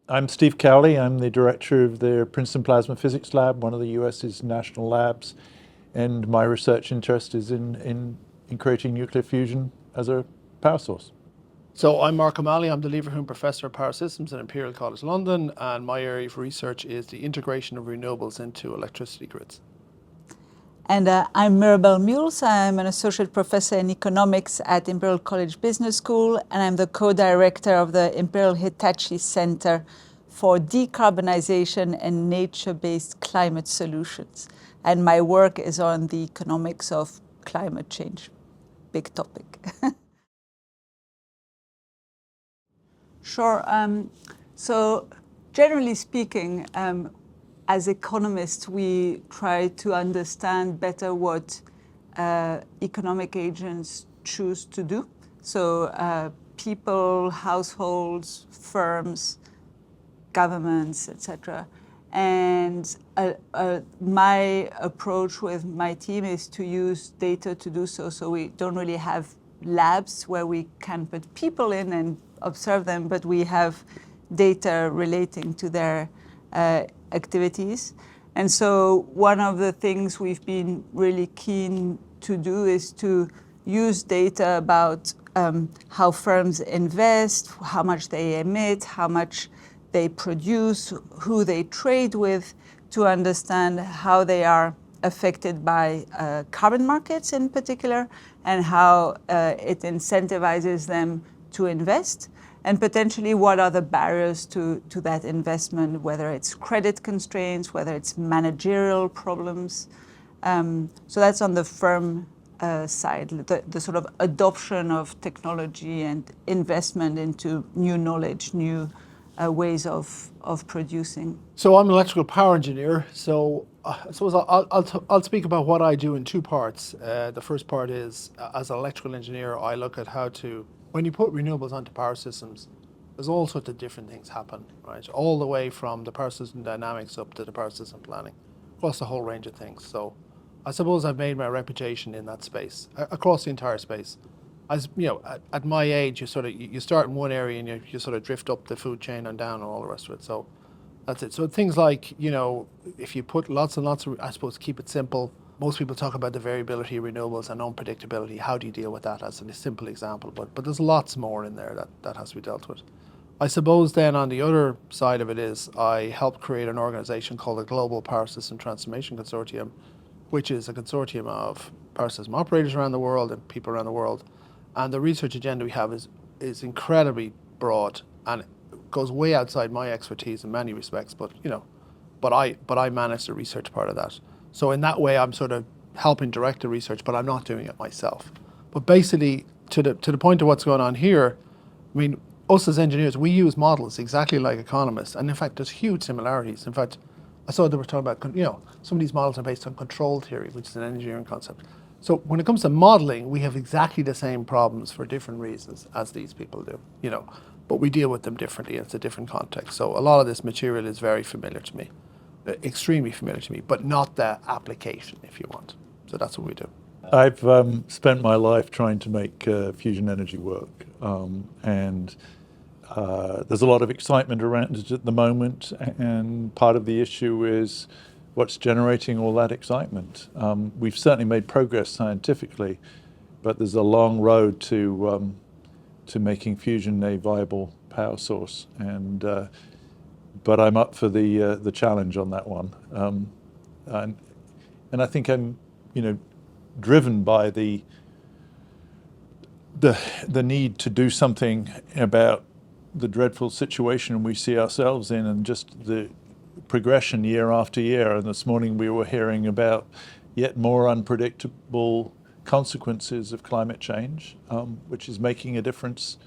I'm Steve Cowley. I'm the director of the Princeton Plasma Physics Lab, one of the US's national labs, and my research interest is in creating nuclear fusion as a power source. So I'm Mark O'Malley. I'm the Leverhulme Professor of Power Systems at Imperial College London, and my area of research is the integration of renewables into electricity grids. And I'm Mirabelle Muûls. I'm an associate professor in economics at Imperial College Business School, and I'm the co-director of the Imperial Hitachi Center for Decarbonization and Nature-Based Climate Solutions. And my work is on the economics of climate change. Big topic. Sure. So generally speaking, as economists, we try to understand better what economic agents choose to do. So people, households, firms, governments, etc. And my approach with my team is to use data to do so. So we don't really have labs where we can put people in and observe them, but we have data relating to their activities. And so one of the things we've been really keen to do is to use data about how firms invest, how much they emit, how much they produce, who they trade with, to understand how they are affected by carbon markets in particular, and how it incentivizes them to invest, and potentially what are the barriers to that investment, whether it's credit constraints, whether it's managerial problems. So that's on the firm side, the sort of adoption of technology and investment into new knowledge, new ways of producing. So I'm an electrical power engineer. So I suppose I'll speak about what I do in two parts. The first part is, as an electrical engineer, I look at how to, when you put renewables onto power systems, there's all sorts of different things happen, right? All the way from the power system dynamics up to the power system planning, across a whole range of things. So I suppose I've made my reputation in that space, across the entire space. As you know, at my age, you start in one area and you sort of drift up the food chain and down and all the rest of it. So that's it. So things like, if you put lots and lots of, I suppose, keep it simple. Most people talk about the variability of renewables and unpredictability. How do you deal with that? As a simple example, but there's lots more in there that has to be dealt with. I suppose then on the other side of it is I helped create an organization called the Global Power System Transformation Consortium, which is a consortium of power system operators around the world and people around the world. And the research agenda we have is incredibly broad and it goes way outside my expertise in many respects, but I manage the research part of that. So in that way, I'm sort of helping direct the research, but I'm not doing it myself. But basically, to the point of what's going on here, I mean, us as engineers, we use models exactly like economists, and in fact, there's huge similarities. In fact, I saw they were talking about, some of these models are based on control theory, which is an engineering concept. So when it comes to modeling, we have exactly the same problems for different reasons as these people do, but we deal with them differently. It's a different context. So a lot of this material is very familiar to me, extremely familiar to me, but not the application, if you want. So that's what we do. I've spent my life trying to make fusion energy work, and there's a lot of excitement around it at the moment, and part of the issue is what's generating all that excitement. We've certainly made progress scientifically, but there's a long road to making fusion a viable power source, and but I'm up for the challenge on that one, and I think I'm driven by the need to do something about the dreadful situation we see ourselves in, and just the progression year after year. And this morning we were hearing about yet more unpredictable consequences of climate change, which is making a difference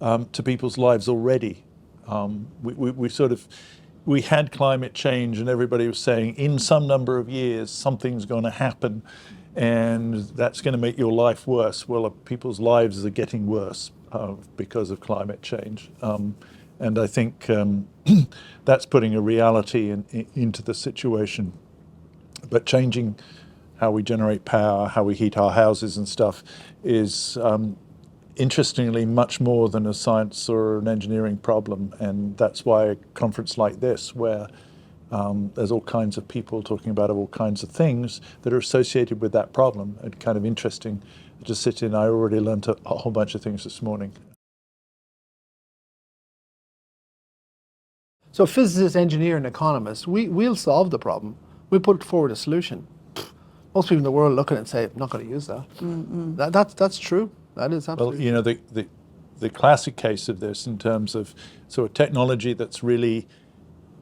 to people's lives already. We had climate change and everybody was saying in some number of years something's going to happen and that's going to make your life worse. Well, people's lives are getting worse because of climate change. And I think that's putting a reality into the situation. But changing how we generate power, how we heat our houses and stuff is interestingly, much more than a science or an engineering problem. And that's why a conference like this, where there's all kinds of people talking about all kinds of things that are associated with that problem, and kind of interesting to sit in. I already learned a whole bunch of things this morning. So physicists, engineers, and economists, we'll solve the problem. We'll put forward a solution. Most people in the world look at it and say, I'm not going to use that. That's true. That is absolutely Well, the classic case of this in terms of sort of technology that's really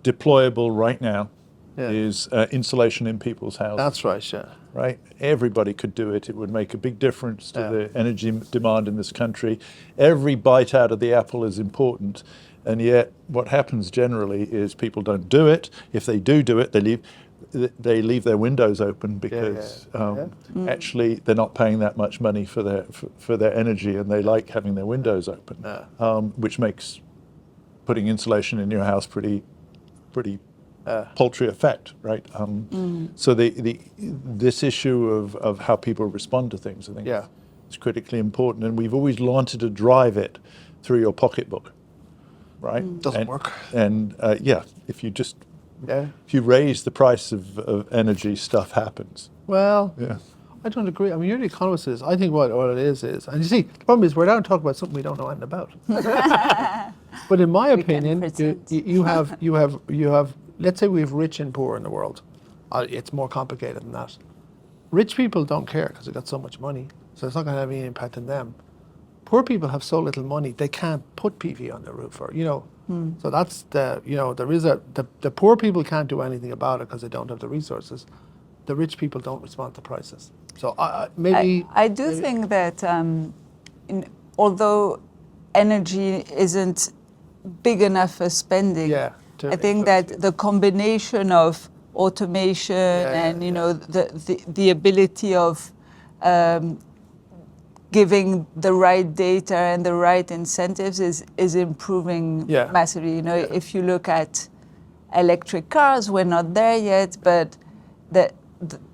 deployable right now is insulation in people's houses. That's right, yeah. Right? Everybody could do it. It would make a big difference to the energy demand in this country. Every bite out of the apple is important. And yet what happens generally is people don't do it. If they do it, they leave their windows open because actually they're not paying that much money for their energy, and they like having their windows open, which makes putting insulation in your house pretty paltry effect, right? So this issue of how people respond to things, I think, is critically important, and we've always wanted to drive it through your pocketbook, right? Doesn't work. And if you raise the price of energy, stuff happens. Well, I don't agree. I mean, you're the economist. I think what it is, and you see, the problem is we're now talking about something we don't know anything about. But in my opinion, you have. Let's say we have rich and poor in the world. It's more complicated than that. Rich people don't care because they've got so much money, so it's not going to have any impact on them. Poor people have so little money they can't put PV on their roof, or So that's the poor people can't do anything about it because they don't have the resources. The rich people don't respond to prices. So I do think that although energy isn't big enough for spending, I think that the combination of automation and the ability of giving the right data and the right incentives is improving massively. If you look at electric cars, we're not there yet, but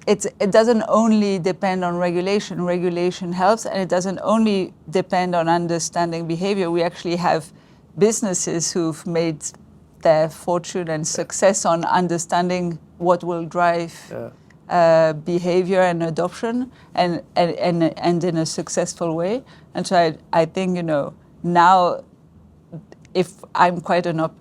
it doesn't only depend on regulation. Regulation helps, and it doesn't only depend on understanding behavior. We actually have businesses who've made their fortune and success on understanding what will drive behavior and adoption, and in a successful way. And so I think now, if I'm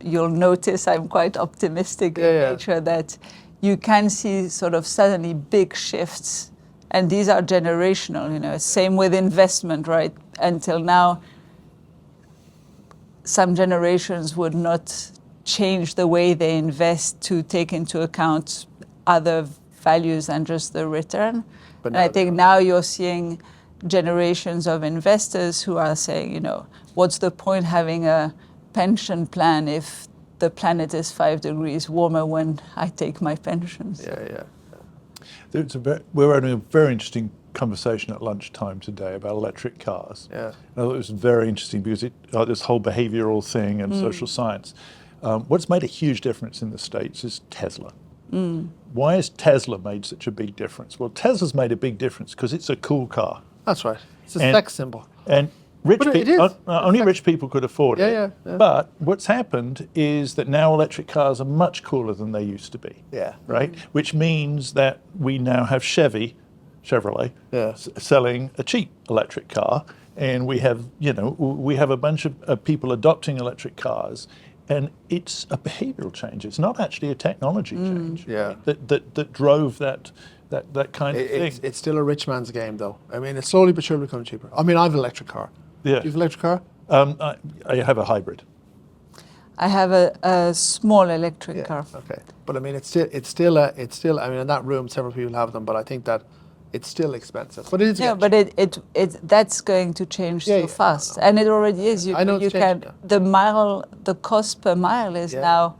you'll notice I'm quite optimistic in nature that you can see sort of suddenly big shifts, and these are generational. Same with investment, right? Until now, some generations would not change the way they invest to take into account other values than just the return. And I think now you're seeing generations of investors who are saying, what's the point having a pension plan if the planet is 5 degrees warmer when I take my pensions? We're having a very interesting conversation at lunchtime today about electric cars. I thought it was very interesting because this whole behavioral thing and social science. What's made a huge difference in the States is Tesla. Why has Tesla made such a big difference? Well, Tesla's made a big difference because it's a cool car. That's right. It's a sex symbol. And only rich people could afford it. But what's happened is that now electric cars are much cooler than they used to be. Right? Which means that we now have Chevrolet selling a cheap electric car, and we have a bunch of people adopting electric cars. And it's a behavioural change. It's not actually a technology change that drove that kind of thing. It's still a rich man's game, though. I mean, it's slowly but surely becoming cheaper. I mean, I have an electric car. Do you have an electric car? I have a hybrid. I have a small electric car. Okay, but I mean, it's still. I mean, in that room, several people have them, but I think that it's still expensive. But it is. Yeah, but that's going to change so fast, and it already is. The cost per mile is now.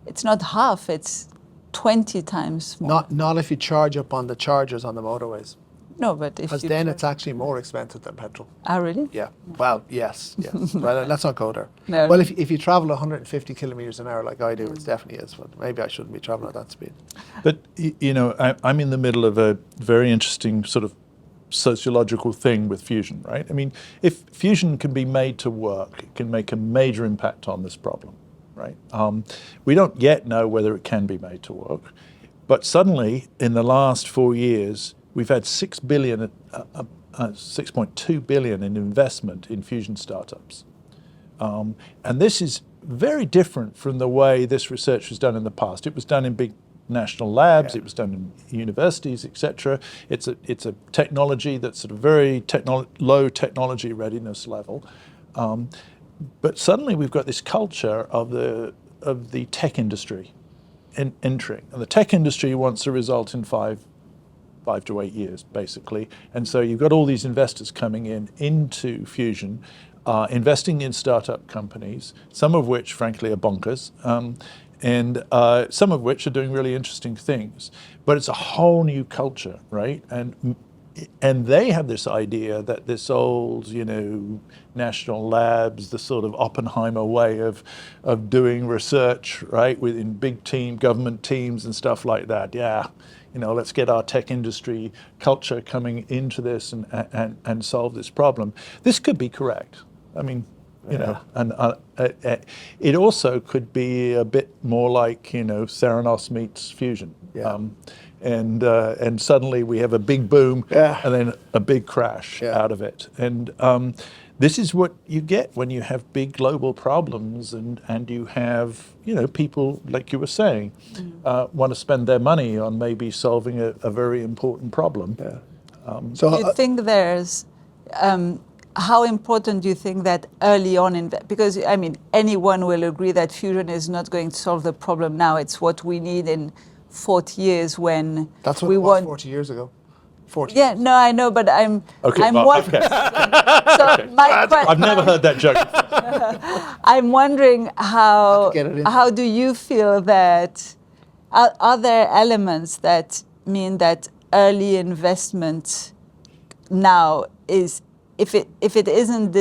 It's not half. It's 20 times more. Not if you charge up on the chargers on the motorways. No, but if because then it's actually more expensive than petrol. Ah, really? Yeah. Well, yes. Well, let's not go there. No. Well, if you travel 150 kilometers an hour like I do, it definitely is. But maybe I shouldn't be traveling at that speed. But I'm in the middle of a very interesting sort of sociological thing with fusion, right? I mean, if fusion can be made to work, it can make a major impact on this problem, right? We don't yet know whether it can be made to work, but suddenly in the last 4 years, we've had 6.2 billion in investment in fusion startups. And this is very different from the way this research was done in the past. It was done in big national labs, it was done in universities, etc. It's a technology that's sort of very low technology readiness level. But suddenly we've got this culture of the tech industry entering. And the tech industry wants a result in 5 to 8 years, basically. And so you've got all these investors coming into fusion, investing in startup companies, some of which, frankly, are bonkers, and some of which are doing really interesting things. But it's a whole new culture, right? And they have this idea that this old, national labs, the sort of Oppenheimer way of doing research, right, within big government teams and stuff like that. Yeah, let's get our tech industry culture coming into this and solve this problem. This could be correct. I mean, and it also could be a bit more like, Theranos meets fusion. Yeah. And suddenly we have a big boom and then a big crash out of it. And this is what you get when you have big global problems and you have, people, like you were saying, want to spend their money on maybe solving a very important problem. Yeah. Do you think there's, how important do you think that early on, because I mean, anyone will agree that fusion is not going to solve the problem now. It's what we need in 40 years when That's what we it was want. 40 years ago. 40 Yeah, years. no, I know, but I'm Okay, I'm well, wondering. okay. So I've never heard that joke. I'm wondering to get it in. how do you feel that are there elements that mean that early investment now is, if it isn't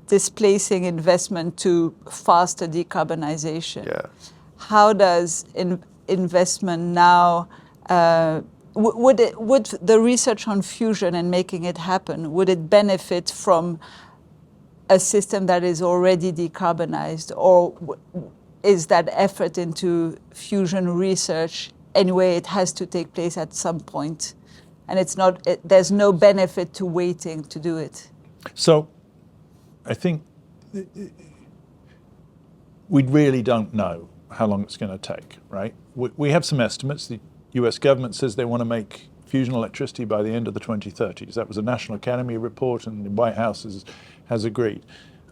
displacing investment to faster decarbonization, how does investment now would the research on fusion and making it happen, would it benefit from a system that is already decarbonized, or is that effort into fusion research anyway, it has to take place at some point, and there's no benefit to waiting to do it? So I think we really don't know how long it's going to take, right? We have some estimates. The US government says they want to make fusion electricity by the end of the 2030s. That was a National Academy report, and the White House has agreed.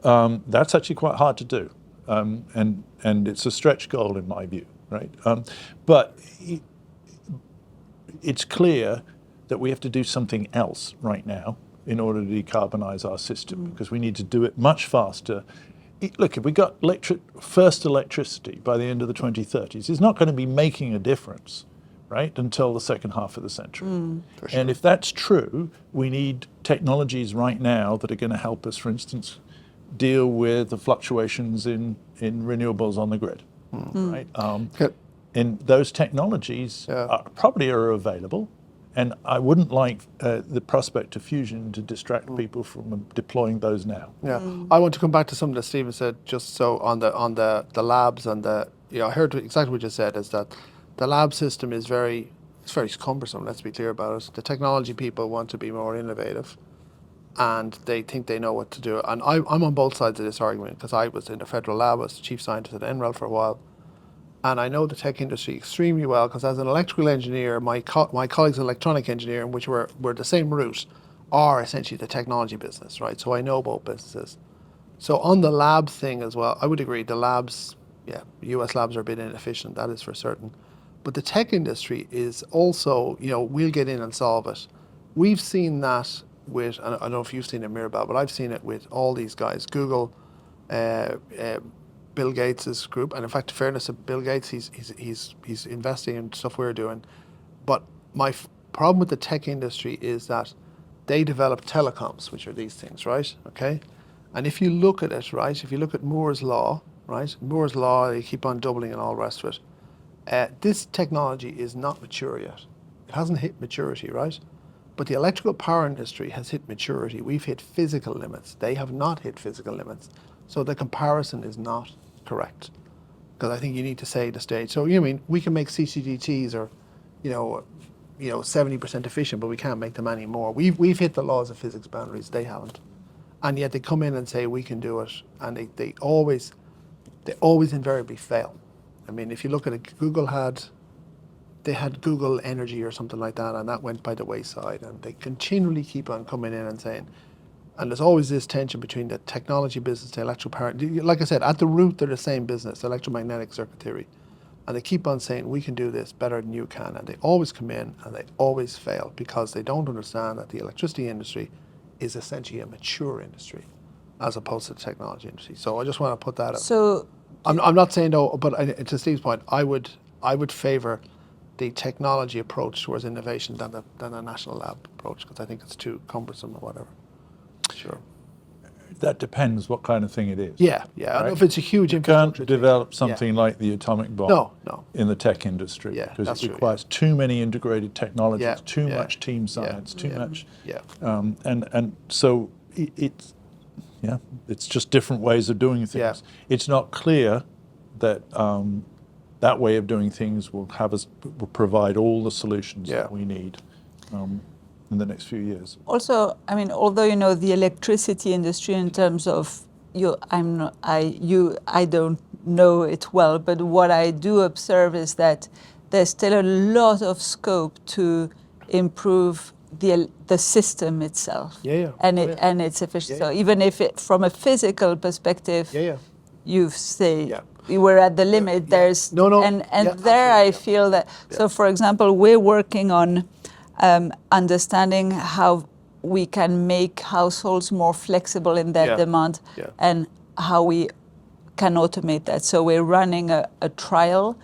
That's actually quite hard to do, and it's a stretch goal in my view, right? But it's clear that we have to do something else right now in order to decarbonize our system, because we need to do it much faster. Look, if we got first electricity by the end of the 2030s, it's not going to be making a difference, right, until the second half of the century. For sure. And if that's true, we need technologies right now that are going to help us, for instance, deal with the fluctuations in renewables on the grid, right? And those technologies probably are available. And I wouldn't like the prospect of fusion to distract people from deploying those now. Yeah, I want to come back to something that Stephen said, just so on the labs and I heard exactly what you said, is that the lab system is very cumbersome, let's be clear about it. The technology people want to be more innovative, and they think they know what to do. And I'm on both sides of this argument, because I was in the federal lab, I was chief scientist at NREL for a while. And I know the tech industry extremely well, because as an electrical engineer, my colleagues in electronic engineering, which were the same route, are essentially the technology business, right? So I know both businesses. So on the lab thing as well, I would agree, the labs, US labs are a bit inefficient, that is for certain. But the tech industry is also, we'll get in and solve it. We've seen that with, I don't know if you've seen it, Mirabelle, but I've seen it with all these guys, Google, Bill Gates' group, and in fact, in fairness to Bill Gates, he's investing in stuff we're doing. But my problem with the tech industry is that they develop telecoms, which are these things, right? Okay, and if you look at it, right, if you look at Moore's law, right, Moore's law, they keep on doubling and all the rest of it. This technology is not mature yet. It hasn't hit maturity, right? But the electrical power industry has hit maturity. We've hit physical limits. They have not hit physical limits. So the comparison is not correct. Because I think you need to say the stage. So you know, I mean, we can make CCGTs or, 70% efficient, but we can't make them anymore. We've hit the laws of physics boundaries. They haven't. And yet they come in and say we can do it, and they always invariably fail. I mean, if you look at it, they had Google Energy or something like that, and that went by the wayside. And they continually keep on coming in and saying, and there's always this tension between the technology business, the electrical power. Like I said, at the root, they're the same business, electromagnetic circuit theory. And they keep on saying, we can do this better than you can. And they always come in and they always fail because they don't understand that the electricity industry is essentially a mature industry as opposed to the technology industry. So I just want to put that up. So I'm not saying no, but to Steve's point, I would favour the technology approach towards innovation than the national lab approach, because I think it's too cumbersome or whatever. Sure. That depends what kind of thing it is. Yeah. Right? And if it's a huge You infrastructure can't develop thing, something like the atomic bomb No. in the tech industry Yeah, because that's it true, requires too many integrated technologies, Yeah, too yeah, much team science, too much. Yeah. And so it's just different ways of doing things. Yeah. It's not clear that that way of doing things will provide all the solutions Yeah. that we need in the next few years. also, I mean, although the electricity industry, in terms of I don't know it well, but what I do observe is that there's still a lot of scope to improve the system itself. And its efficiency. So even if from a physical perspective, you say we're at the limit. There's and there I feel that. So for example, we're working on understanding how we can make households more flexible in their demand and how we can automate that. So we're running a trial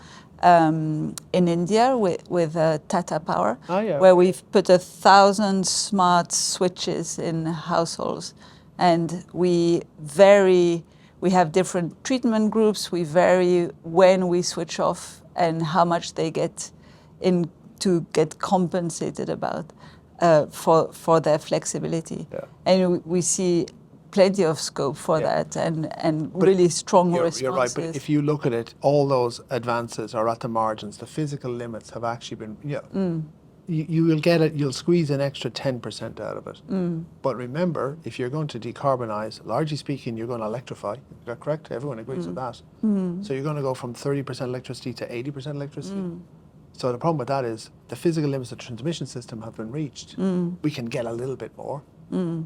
in India with Tata Power, where we've put 1,000 smart switches in households, and we have different treatment groups. We vary when we switch off and how much they get to get compensated about for their flexibility. And we see plenty of scope for that and really strong responses. You're right, but if you look at it, all those advances are at the margins. The physical limits have actually been, you will get it, you'll squeeze an extra 10% out of it. But remember, if you're going to decarbonize, largely speaking, you're going to electrify. Is that correct? Everyone agrees with that. So you're going to go from 30% electricity to 80% electricity. So the problem with that is the physical limits of the transmission system have been reached. We can get a little bit more.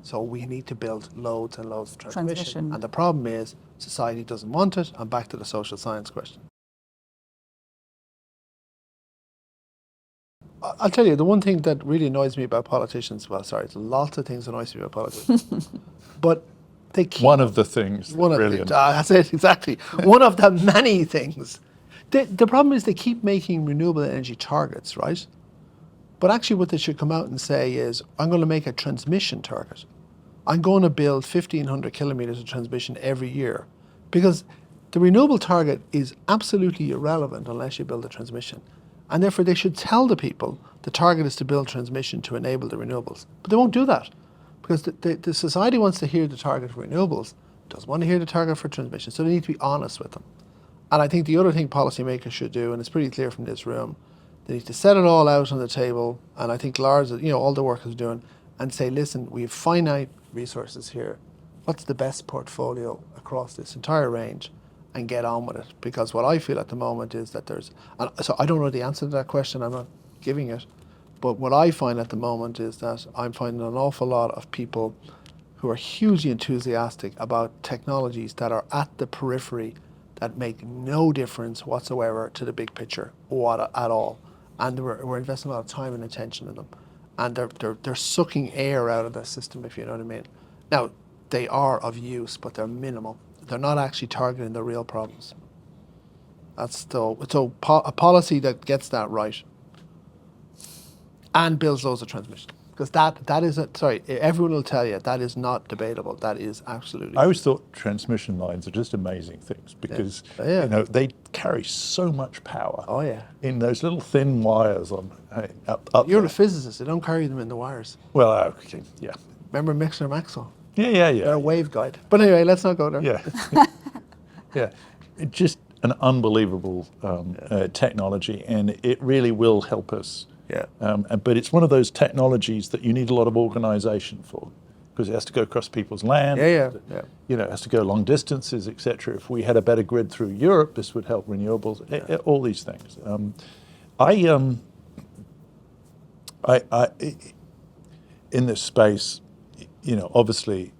So we need to build loads and loads of transmission. And the problem is society doesn't want it. And back to the social science question. I'll tell you, the one thing that really annoys me about politicians, there's lots of things that annoys me about politicians, but they keep... One of the things. Brilliant. That's it, exactly. One of the many things. The problem is they keep making renewable energy targets, right? But actually what they should come out and say is, I'm going to make a transmission target. I'm going to build 1,500 kilometers of transmission every year. Because the renewable target is absolutely irrelevant unless you build a transmission. And therefore they should tell the people the target is to build transmission to enable the renewables. But they won't do that. Because the society wants to hear the target for renewables, doesn't want to hear the target for transmission. So they need to be honest with them. And I think the other thing policymakers should do, and it's pretty clear from this room, they need to set it all out on the table, and I think Lars, all the work is doing, and say, listen, we have finite resources here. What's the best portfolio across this entire range? And get on with it. Because what I feel at the moment is that so I don't know the answer to that question, I'm not giving it, but what I find at the moment is that I'm finding an awful lot of people who are hugely enthusiastic about technologies that are at the periphery that make no difference whatsoever to the big picture at all. And we're investing a lot of time and attention in them. And they're sucking air out of the system, if you know what I mean. Now, they are of use, but they're minimal. They're not actually targeting the real problems. So a policy that gets that right and builds loads of transmission. Because that isn't, sorry, everyone will tell you that is not debatable. That is absolutely. I always thought transmission lines are just amazing things because Yeah. you know they carry so much power. Oh, yeah. In those little thin wires on up You're there. a physicist. They don't carry them in the wires. Well, okay, yeah, Remember Mixer Maxwell? yeah. They're a waveguide. But anyway, let's not go there. Yeah, yeah. It's just an unbelievable technology, and it really will help us. Yeah. But it's one of those technologies that you need a lot of organisation for, because it has to go across people's land. Yeah. You know, it has to go long distances, etc. If we had a better grid through Europe, this would help renewables. All these things. I in this space, you know, obviously,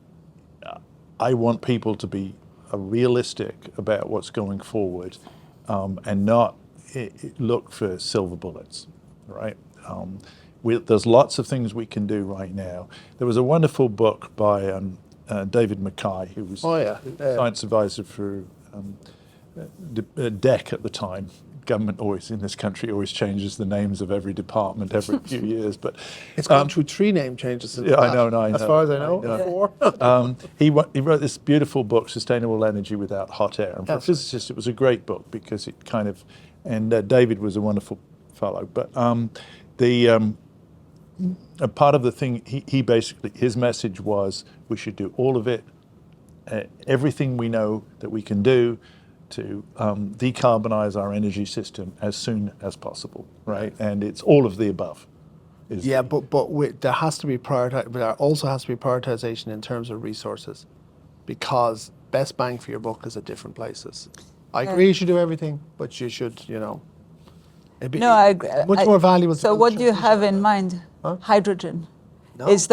I want people to be realistic about what's going forward, and not look for silver bullets, right? There's lots of things we can do right now. There was a wonderful book by David Mackay, who was science advisor for DEC at the time. Government always in this country always changes the names of every department every few years, but It's gone through 3 name changes. yeah, I know. As far as I know, 4. He wrote this beautiful book, Sustainable Energy Without Hot Air. And for a That's physicist, it was a great book because it kind of, and David was a wonderful fellow. But a part of the thing, he basically, his message was we should do all of it, everything we know that we can do to decarbonize our energy system as soon as possible, right? And it's all of the above. Yeah, but there has to be but there also has to be prioritization in terms of resources, because best bang for your buck is at different places. I agree you should do everything, but you should, you know. No, I agree. Much more valuable. So what do you have in mind? Huh? Hydrogen. No. Is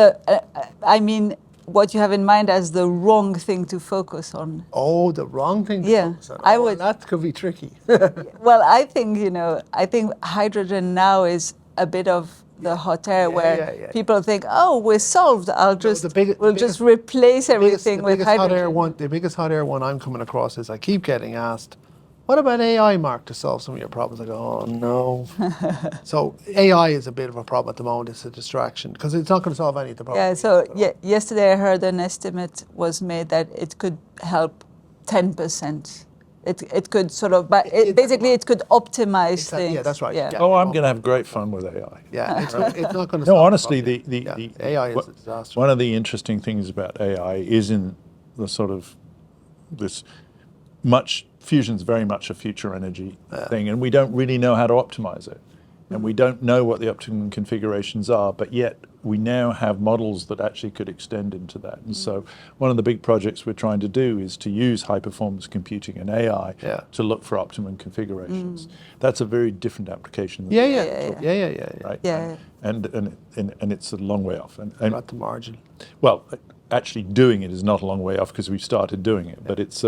I mean, what you have in mind as the wrong thing to focus on. Oh, the wrong thing to Yeah, focus on. I Oh, would- That could be tricky. Well, I think hydrogen now is a bit of the hot air where yeah. people think, oh, we're solved. We'll just replace everything with hydrogen. The biggest hot air one I'm coming across is I keep getting asked, what about AI, Mark, to solve some of your problems? I go, oh, no. So AI is a bit of a problem at the moment. It's a distraction because it's not going to solve any of the problems. Yeah, so yesterday I heard an estimate was made that it could help 10%. It could sort of, but basically it could optimize things. Yeah, that's right. Yeah. Oh, I'm going to have great fun with AI. Yeah, it's not going to solve No, the honestly, problem. AI is a disaster. one of the interesting things about AI is in the sort of this fusion's very much a future energy thing, and we don't really know how to optimize it. And we don't know what the optimum configurations are, but yet we now have models that actually could extend into that. And so one of the big projects we're trying to do is to use high-performance computing and AI to look for optimum configurations. That's a very different application. Than Yeah. Right? Yeah. And it's a long way off. And At the margin. well, actually doing it is not a long way off because we've started doing it, but it's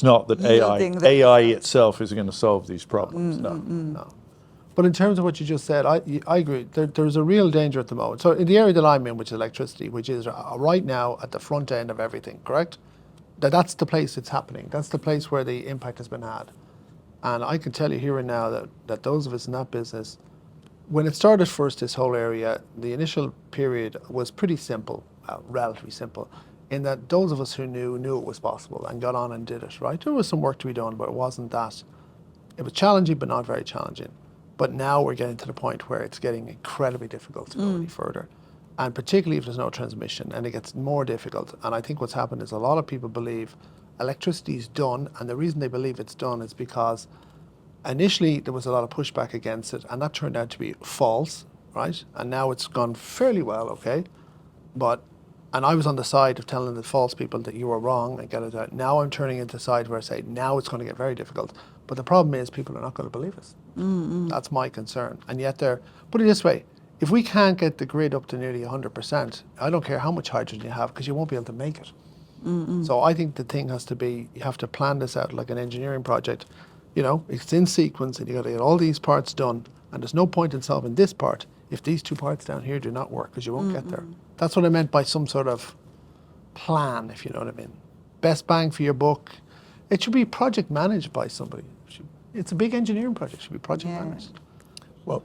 not that Yielding the AI results. itself is going to solve these problems. No. But in terms of what you just said, I agree. There's a real danger at the moment. So in the area that I'm in, which is electricity, which is right now at the front end of everything, correct? That's the place it's happening. That's the place where the impact has been had. And I can tell you here and now that those of us in that business, when it started first, this whole area, the initial period was pretty simple, relatively simple, in that those of us who knew it was possible and got on and did it, right? There was some work to be done, but it wasn't that. It was challenging, but not very challenging. But now we're getting to the point where it's getting incredibly difficult to go any further. And particularly if there's no transmission, and it gets more difficult. And I think what's happened is a lot of people believe electricity is done, and the reason they believe it's done is because initially there was a lot of pushback against it, and that turned out to be false, right? And now it's gone fairly well, okay? And I was on the side of telling the false people that you were wrong and get it out. Now I'm turning into the side where I say, now it's going to get very difficult. But the problem is people are not going to believe us. That's my concern. And yet put it this way, if we can't get the grid up to nearly 100%, I don't care how much hydrogen you have because you won't be able to make it. So I think the thing has to be, you have to plan this out like an engineering project. You know, it's in sequence and you got to get all these parts done. And there's no point in solving this part if these 2 parts down here do not work because you won't get there. That's what I meant by some sort of plan, if you know what I mean. Best bang for your buck. It should be project managed by somebody. It's a big engineering project. It should be project managed. Well,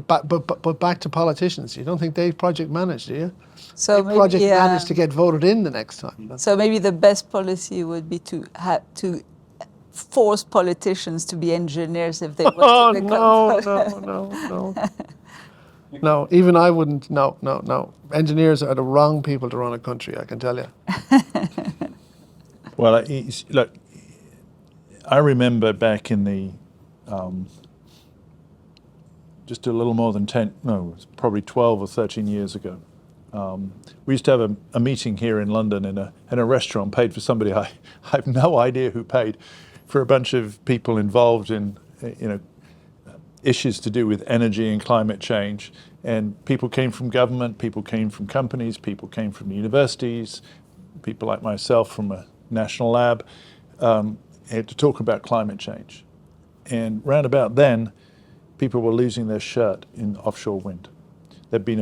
But back to politicians. You don't think they project manage, do you? So They project maybe, manage to get voted in the next time. so maybe the best policy would be to force politicians to be engineers if they want Oh, to become. no. No, even I wouldn't. No. Engineers are the wrong people to run a country, I can tell you. Well, look, I remember back in the just a little more than 10, no, it was probably 12 or 13 years ago. We used to have a meeting here in London in a restaurant paid for somebody. I have no idea who paid, for a bunch of people involved in issues to do with energy and climate change. And people came from government, people came from companies, people came from universities, people like myself from a national lab, to talk about climate change. And round about then, people were losing their shirt in offshore wind. There'd been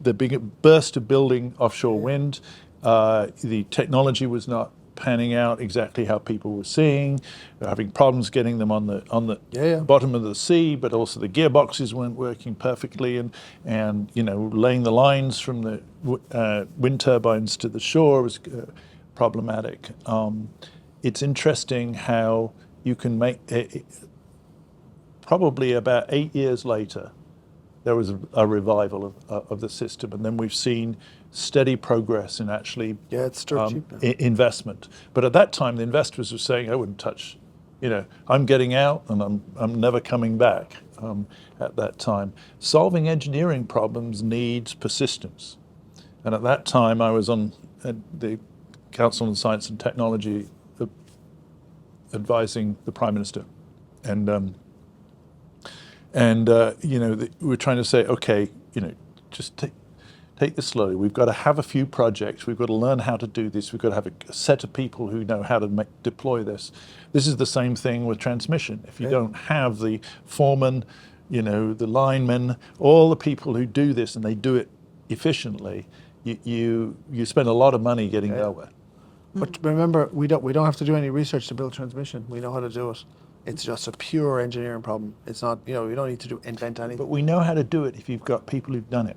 the big burst of building offshore wind. The technology was not panning out exactly how people were seeing. They were having problems getting them on the bottom of the sea, but also the gearboxes weren't working perfectly, and laying the lines from the wind turbines to the shore was problematic. It's interesting how you can make probably about 8 years later, there was a revival of the system, and then we've seen steady progress in actually investment. But at that time, the investors were saying, "I wouldn't touch, I'm getting out, and I'm never coming back." At that time, solving engineering problems needs persistence, and at that time, I was on the Council on Science and Technology, advising the Prime Minister, and we're trying to say, okay, just take this slowly. We've got to have a few projects. We've got to learn how to do this. We've got to have a set of people who know how to deploy this. This is the same thing with transmission. If you don't have the foreman, the linemen, all the people who do this and they do it efficiently, you spend a lot of money getting nowhere. But remember, we don't have to do any research to build transmission. We know how to do it. It's just a pure engineering problem. It's not, you don't need to invent anything. But we know how to do it if you've got people who've done it.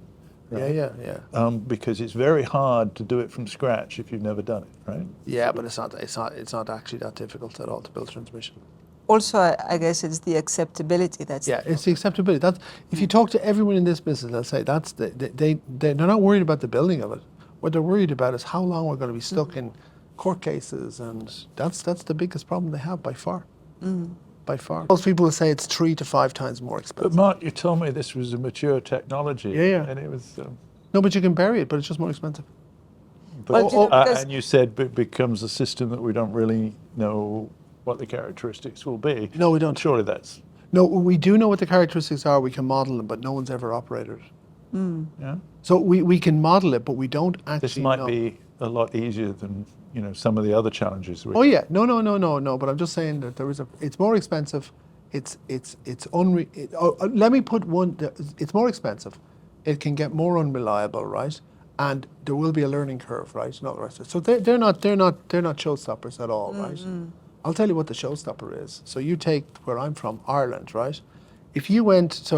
Right? Yeah. Because it's very hard to do it from scratch if you've never done it, right? Yeah, but it's not actually that difficult at all to build transmission. Also, I guess it's the acceptability that's. Yeah, it's the acceptability. That's, if you talk to everyone in this business, they'll say they're not worried about the building of it. What they're worried about is how long we're going to be stuck in court cases, and that's the biggest problem they have by far. By far. Most people will say it's 3 to 5 times more expensive. But Mark, you told me this was a mature technology. Yeah. And it was... No, but you can bury it, but it's just more expensive. But, and you said it becomes a system that we don't really know what the characteristics will be. No, we don't. Surely that's... No, we do know what the characteristics are. We can model them, but no one's ever operated it. Yeah. So we can model it, but we don't actually This might know. be a lot easier than some of the other challenges. Oh yeah, no. But I'm just saying that it's more expensive. It's let me put one. It's more expensive. It can get more unreliable, right? And there will be a learning curve, right? Not the rest of it. So they're not showstoppers at all, right? I'll tell you what the showstopper is. So you take where I'm from, Ireland, right? If you went,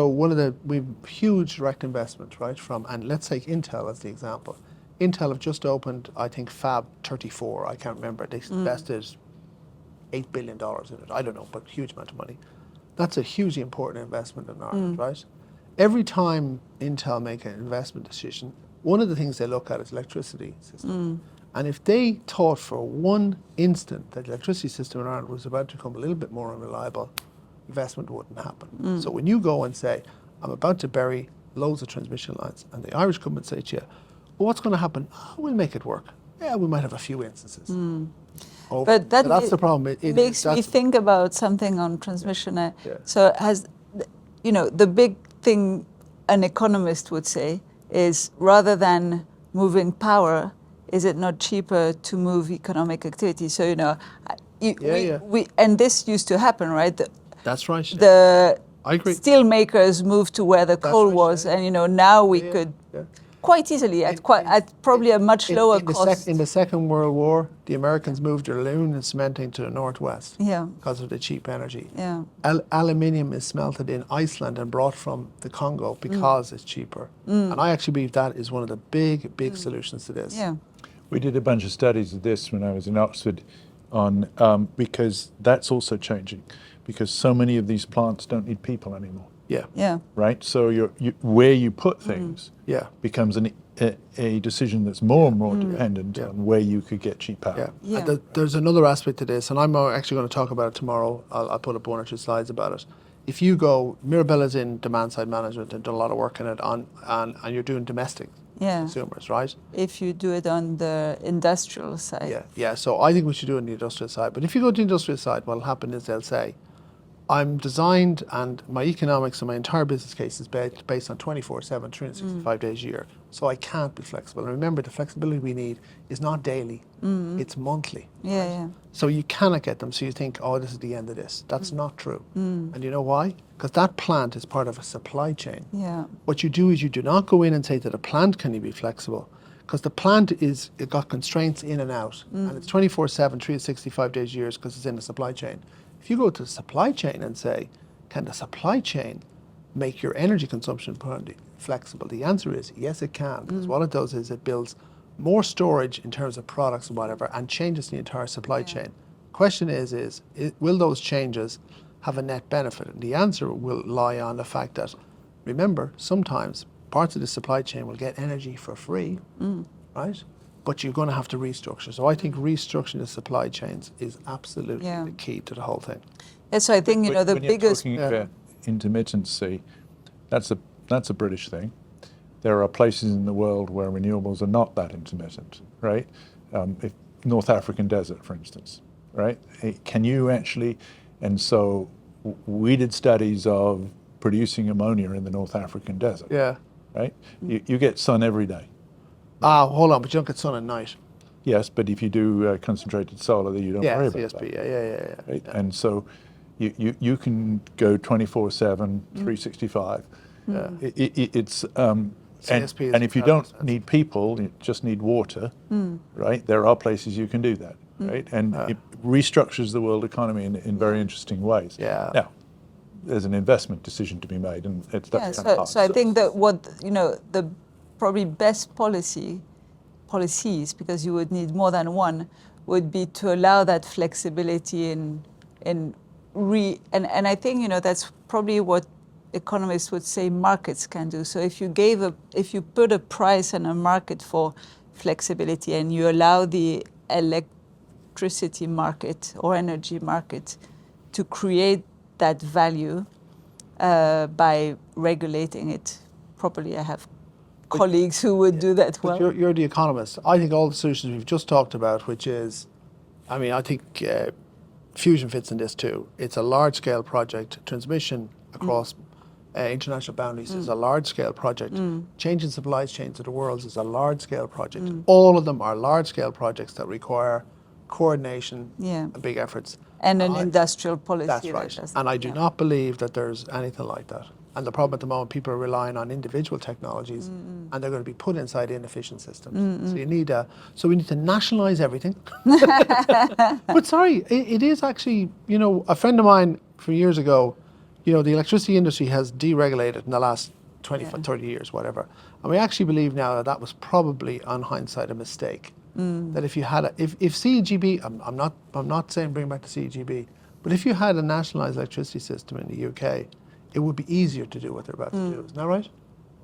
we've huge direct investment, right? And let's take Intel as the example. Intel have just opened, I think, Fab 34. I can't remember. They invested $8 billion in it. I don't know, but huge amount of money. That's a hugely important investment in Ireland, right? Every time Intel make an investment decision, one of the things they look at is electricity system. And if they thought for one instant that the electricity system in Ireland was about to become a little bit more unreliable, investment wouldn't happen. So when you go and say, I'm about to bury loads of transmission lines, and the Irish government say to you, well, what's going to happen? Oh, we'll make it work. Yeah, we might have a few instances. But that's the problem. It makes me think about something on transmission. So the big thing an economist would say is, rather than moving power, is it not cheaper to move economic activity? So and this used to happen, right? That's right. The I agree. steel makers moved to where the coal was, and now we could. quite easily at probably a much lower cost. In the Second World War, the Americans moved their aluminum and cementing to the northwest because of the cheap energy. Yeah. Aluminium is smelted in Iceland and brought from the Congo because it's cheaper. And I actually believe that is one of the big solutions to this. Yeah. We did a bunch of studies of this when I was in Oxford on, because that's also changing, because so many of these plants don't need people anymore. Yeah. Yeah. Right? So where you put things Yeah. becomes a decision that's more and more dependent on where you could get cheap power. Yeah. Yeah. And there's another aspect to this, and I'm actually going to talk about it tomorrow. I'll put up 1 or 2 slides about it. If you go, Mirabelle is in demand side management and done a lot of work in it, and you're doing domestic consumers, right? If you do it on the industrial side. Yeah. So I think we should do it on the industrial side. But if you go to the industrial side, what'll happen is they'll say, I'm designed and my economics and my entire business case is based on 24/7, 365 days a year. So I can't be flexible. And remember, the flexibility we need is not daily, it's monthly. Yeah. So you cannot get them. So you think, oh, this is the end of this. That's not true. And you know why? Because that plant is part of a supply chain. Yeah. What you do is you do not go in and say to the plant, can you be flexible? Because the plant it got constraints in and out. And it's 24/7, 365 days a year because it's in the supply chain. If you go to the supply chain and say, can the supply chain make your energy consumption flexible? The answer is yes, it can. Because what it does is it builds more storage in terms of products and whatever and changes the entire supply chain. Question is will those changes have a net benefit? And the answer will lie on the fact that, remember, sometimes parts of the supply chain will get energy for free, right? But you're going to have to restructure. So I think restructuring the supply chains is absolutely the key to the whole thing. Yeah, so I think, the When you're biggest... talking about intermittency, that's a British thing. There are places in the world where renewables are not that intermittent, right? North African desert, for instance, right? Can you actually... And so we did studies of producing ammonia in the North African desert, right? You get sun every day. Hold on, but you don't get sun at night. Yes, but if you do concentrated solar, then you don't worry about CSP, that. Right? Yeah. And so you can go 24/7, 365. It's CSP and if you don't need people, you just need water, right? There are places you can do that, right? And it restructures the world economy in very interesting ways. Yeah. Now, there's an investment decision to be made, and that's kind of hard. So I think that the probably best policies, because you would need more than one, would be to allow that flexibility and I think that's probably what economists would say markets can do. So if you put a price and a market for flexibility and you allow the electricity market or energy market to create that value by regulating it properly. I have colleagues who would do that well. But you're the economist. I think all the solutions we've just talked about, which is, I think fusion fits in this too. It's a large-scale project. Transmission across international boundaries is a large-scale project. Changing supply chains of the world is a large-scale project. All of them are large-scale projects that require coordination and big efforts. And an industrial policy. That's right. And I do not believe that there's anything like that. And the problem at the moment, people are relying on individual technologies, and they're going to be put inside inefficient systems. So we need to nationalize everything. But sorry, it is actually, a friend of mine from years ago, the electricity industry has deregulated in the last 30 years, whatever. And we actually believe now that was probably, on hindsight, a mistake. That if you had if CEGB, I'm not saying bring back the CEGB, but if you had a nationalised electricity system in the UK, it would be easier to do what they're about to do. Isn't that right?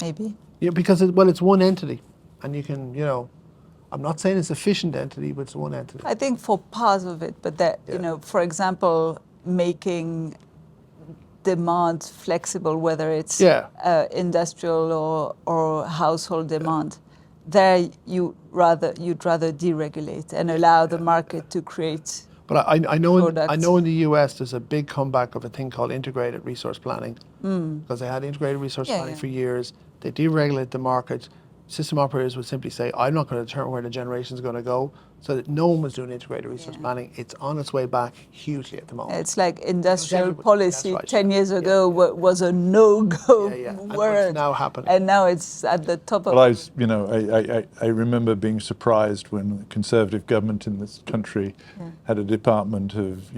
Maybe. Yeah, because it's one entity, and you can, I'm not saying it's efficient entity, but it's one entity. I think for parts of it, but that for example, making demand flexible, whether it's industrial or household demand. There you'd rather deregulate and allow the market to create. But I know in the US there's a big comeback of a thing called integrated resource planning, because they had integrated resource planning for years. They deregulated the market. system operators would simply say, I'm not going to determine where the generation is going to go, so that no one was doing integrated resource planning. It's on its way back hugely at the moment. It's like industrial everybody- policy that's right, 10 yeah. years ago was a no-go Yeah, yeah. And word. what's now happening? And now it's at the top of Well, I remember being surprised when the Conservative government in this country had a department of,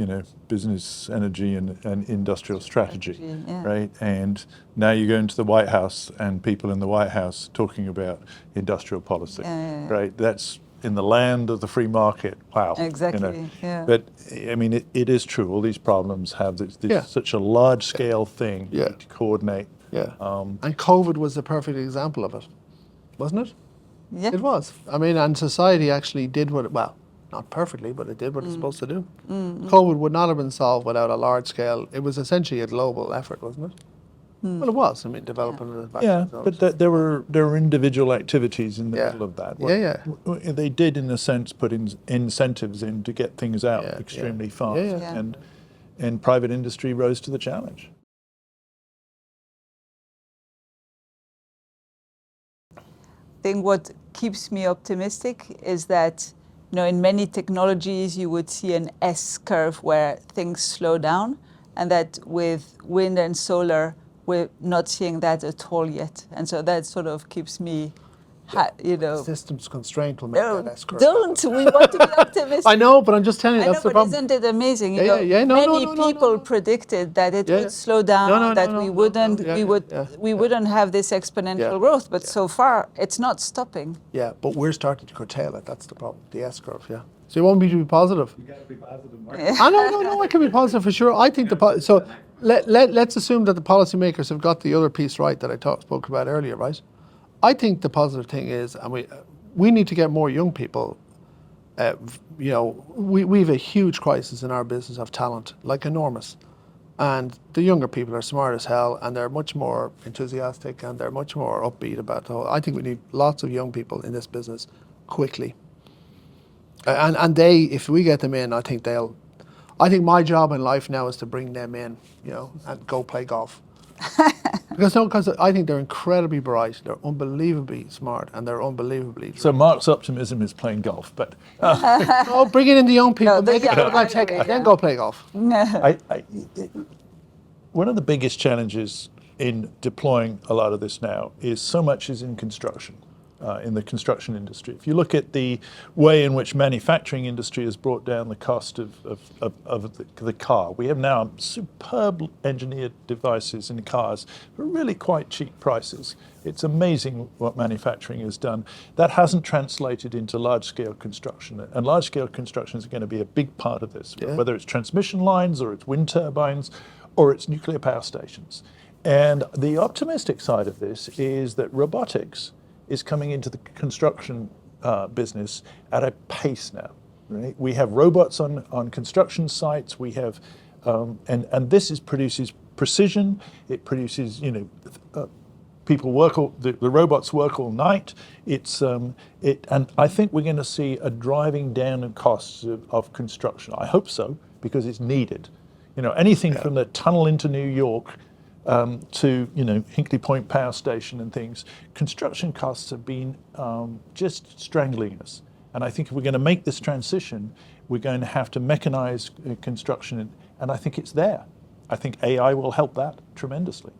business, energy, and industrial strategy, yeah. right? And now you go into the White House and people in the White House talking about industrial policy, right? That's in the land of the free market. Wow. Exactly, yeah. But I mean, it is true. All these problems have this Yeah. such a large scale thing Yeah. to coordinate. Yeah. And COVID was the perfect example of it, wasn't it? Yeah. It was. I mean, and society actually did well, not perfectly, but it did what it's supposed to do. COVID would not have been solved without a large scale. It was essentially a global effort, wasn't it? Well, it was. I mean, developing the Yeah, vaccines. but there were individual activities in the Yeah. middle of that. Yeah, They did, in a sense, put incentives in to get things out Yeah, extremely yeah. fast, Yeah, yeah. and private industry rose to the challenge. I think what keeps me optimistic is that, in many technologies you would see an S curve where things slow down, and that with wind and solar we're not seeing that at all yet. And so that sort of keeps me, Systems constraint will make no, that S curve. don't. We want to be optimistic. I know, but I'm just telling you, I know, that's the but problem. isn't it amazing? Yeah, yeah, no, many no, no, people no, no. predicted that it Yeah, yeah. would slow down, No, no, that no, we no, wouldn't, no, yeah, we would, yeah, we yeah. wouldn't have this exponential Yeah, growth. But yeah. so far, it's not stopping. Yeah, but we're starting to curtail it. That's the problem. The S curve, yeah. So you want me to be positive? You got to be positive, Mark. No, I can be positive for sure. I think so. Let's assume that the policymakers have got the other piece right that I spoke about earlier, right? I think the positive thing is, and we need to get more young people. We have a huge crisis in our business of talent, like enormous, and the younger people are smart as hell, and they're much more enthusiastic, and they're much more upbeat about the whole. I think we need lots of young people in this business quickly. And they, if we get them in, I think my job in life now is to bring them in, and go play golf. Because I think they're incredibly bright, they're unbelievably smart, and they're unbelievably. So Mark's optimism is playing golf, but Oh, bring it in the young people, No, the make it young, look like tech, yeah. then go play golf. one of the biggest challenges in deploying a lot of this now is so much is in construction, in the construction industry. If you look at the way in which manufacturing industry has brought down the cost of the car, we have now superb engineered devices in cars for really quite cheap prices. It's amazing what manufacturing has done. That hasn't translated into large-scale construction, and large-scale construction is going to be a big part of this, Yeah. whether it's transmission lines or it's wind turbines or it's nuclear power stations. And the optimistic side of this is that robotics is coming into the construction business at a pace now. Right? We have robots on construction sites. We have, and this produces precision. It produces, people work the robots work all night. And I think we're going to see a driving down in costs of construction. I hope so, because it's needed. Anything from the tunnel into New York to Hinkley Point Power Station and things, construction costs have been just strangling us. And I think if we're going to make this transition, we're going to have to mechanize construction, and I think it's there. I think AI will help that tremendously.